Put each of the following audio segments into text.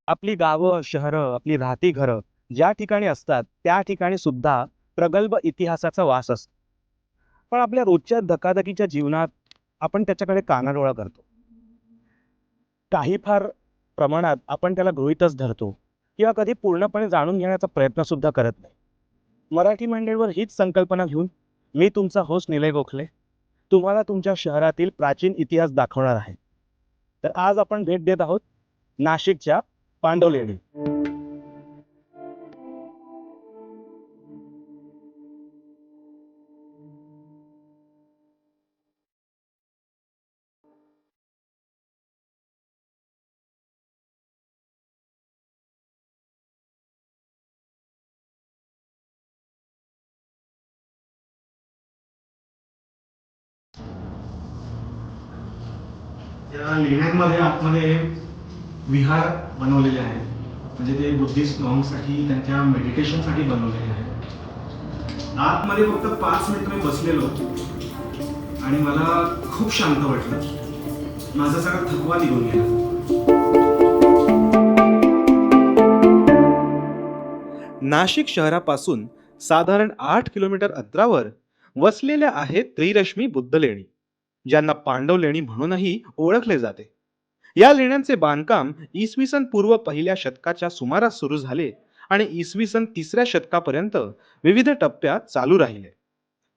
आपली गावं, शहरं, आपली राहती घरं ज्या ठिकाणी असतात, त्या ठिकाणी सुद्धा प्रगल्भ इतिहासाचा वास असतो. पण आपल्या रोजच्या धकाधकीच्या जीवनात आपण त्याच्याकडे कानाडोळा करतो. काही फार प्रमाणात आपण त्याला गृहीतच धरतो किंवा कधी पूर्णपणे जाणून घेण्याचा प्रयत्न सुद्धा करत नाही. मराठी मंडळवर हीच संकल्पना घेऊन मी तुमचा होस्ट निलय गोखले तुम्हाला तुमच्या शहरातील प्राचीन इतिहास दाखवणार आहे. तर आज आपण भेट देत आहोत नाशिकच्या पांडवलेणी. या लेण्यांमध्ये आतमध्ये विहार बनवलेले आहेत, म्हणजे ते बुद्धिस्ट मॉंगसाठी त्यांच्या मेडिटेशनसाठी बनवलेले आहेत. आतमध्ये फक्त 5 मिनिट मी बसलेलो आणि मला खूप शांत वाटलं. माझा सगळा थकवा निघून गेला. नाशिक शहरापासून साधारण 8 किलोमीटर अंतरावर वसलेल्या आहेत त्रिरश्मी बुद्ध लेणी, ज्यांना पांडव लेणी म्हणूनही ओळखले जाते. या लेण्यांचे बांधकाम इसवी सन पूर्व पहिल्या शतकाच्या सुमारास सुरू झाले आणि इसवी सन 3ऱ्या शतकापर्यंत विविध टप्प्यात चालू राहिले.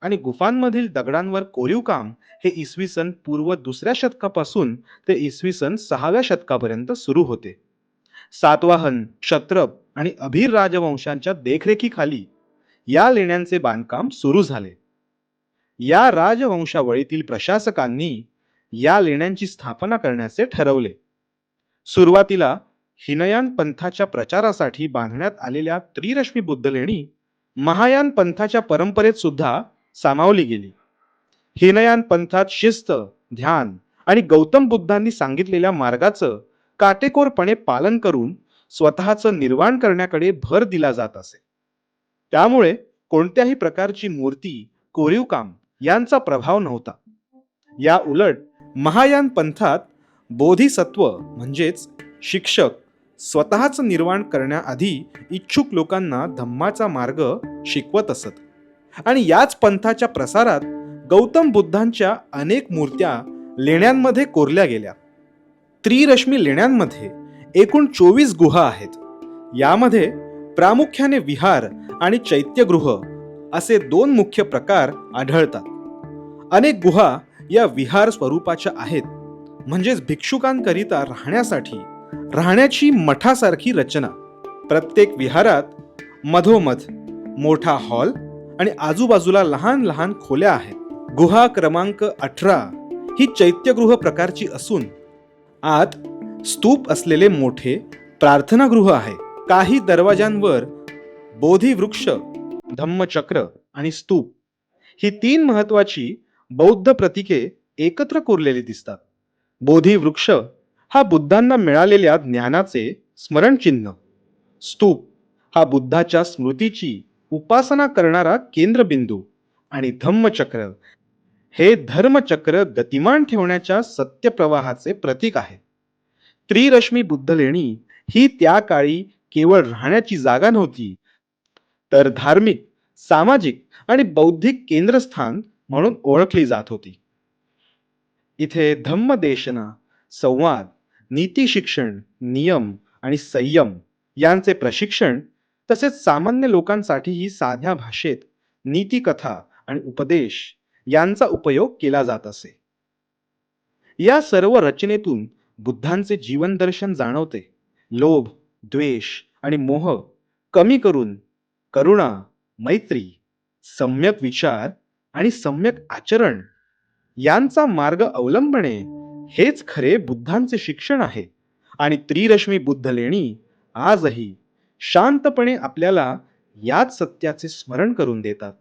आणि गुफांमधील दगडांवर कोरीव काम हे इसवी सन पूर्व 2ऱ्या शतकापासून ते इसवी सन 6व्या शतकापर्यंत सुरू होते. सातवाहन, क्षत्रप आणि अभिर राजवंशांच्या देखरेखीखाली या लेण्यांचे बांधकाम सुरू झाले. या राजवंशावळीतील प्रशासकांनी या लेण्यांची स्थापना करण्याचे ठरवले. सुरुवातीला हिनयान पंथाच्या प्रचारासाठी बांधण्यात आलेल्या त्रिरश्मी बुद्ध लेणी महायान पंथाच्या परंपरेत सुद्धा सामावली गेली. हिनयान पंथात शिस्त, ध्यान आणि गौतम बुद्धांनी सांगितलेल्या मार्गाचं काटेकोरपणे पालन करून स्वतःचं निर्वाण करण्याकडे भर दिला जात असे. त्यामुळे कोणत्याही प्रकारची मूर्ती, कोरीव काम यांचा प्रभाव नव्हता. या उलट महायान पंथात बोधिसत्व म्हणजेच शिक्षक स्वतःच निर्वाण करण्याआधी इच्छुक लोकांना धम्माचा मार्ग शिकवत असत. आणि याच पंथाच्या प्रसारात गौतम बुद्धांच्या अनेक मूर्त्या लेण्यांमध्ये कोरल्या गेल्या. त्रिरश्मी लेण्यांमध्ये एकूण 24 गुहा आहेत. यामध्ये प्रामुख्याने विहार आणि चैत्यगृह असे 2 मुख्य प्रकार आढळतात. अनेक गुहा या विहार स्वरूपाच्या आहेत, म्हणजेच भिक्षुकांकरिता राहण्याची मठासारखी रचना. प्रत्येक विहारात मधोमध मोठा हॉल आणि आजूबाजूला लहान लहान खोल्या आहेत. गुहा क्रमांक 18 ही चैत्यगृह प्रकारची असून आत स्तूप असलेले मोठे प्रार्थनागृह आहे. काही दरवाजांवर बोधिवृक्ष, धम्मचक्र आणि स्तूप ही 3 महत्वाची बौद्ध प्रतीके एकत्र कोरलेली दिसतात. बोधिवृक्ष हा बुद्धांना मिळालेल्या ज्ञानाचे स्मरणचिन्ह, स्तूप हा बुद्धाच्या स्मृतीची उपासना करणारा केंद्रबिंदू आणि धम्मचक्र हे धर्मचक्र गतिमान ठेवण्याच्या सत्यप्रवाहाचे प्रतीक आहे. त्रिरश्मी बुद्ध लेणी ही त्या काळी केवळ राहण्याची जागा नव्हती, तर धार्मिक, सामाजिक आणि बौद्धिक केंद्रस्थान म्हणून ओळखली जात होती. इथे धम्मदेशना, संवाद, नीती शिक्षण, नियम आणि संयम यांचे प्रशिक्षण, तसेच सामान्य लोकांसाठीही साध्या भाषेत नीतिकथा आणि उपदेश यांचा उपयोग केला जात असे. या सर्व रचनेतून बुद्धांचे जीवन दर्शन जाणवते. लोभ, द्वेष आणि मोह कमी करून करुणा, मैत्री, सम्यक विचार आणि सम्यक आचरण यांचा मार्ग अवलंबणे हेच खरे बुद्धांचे शिक्षण आहे. आणि त्रिरश्मी बुद्ध लेणी आजही शांतपणे आपल्याला याच सत्याचे स्मरण करून देतात.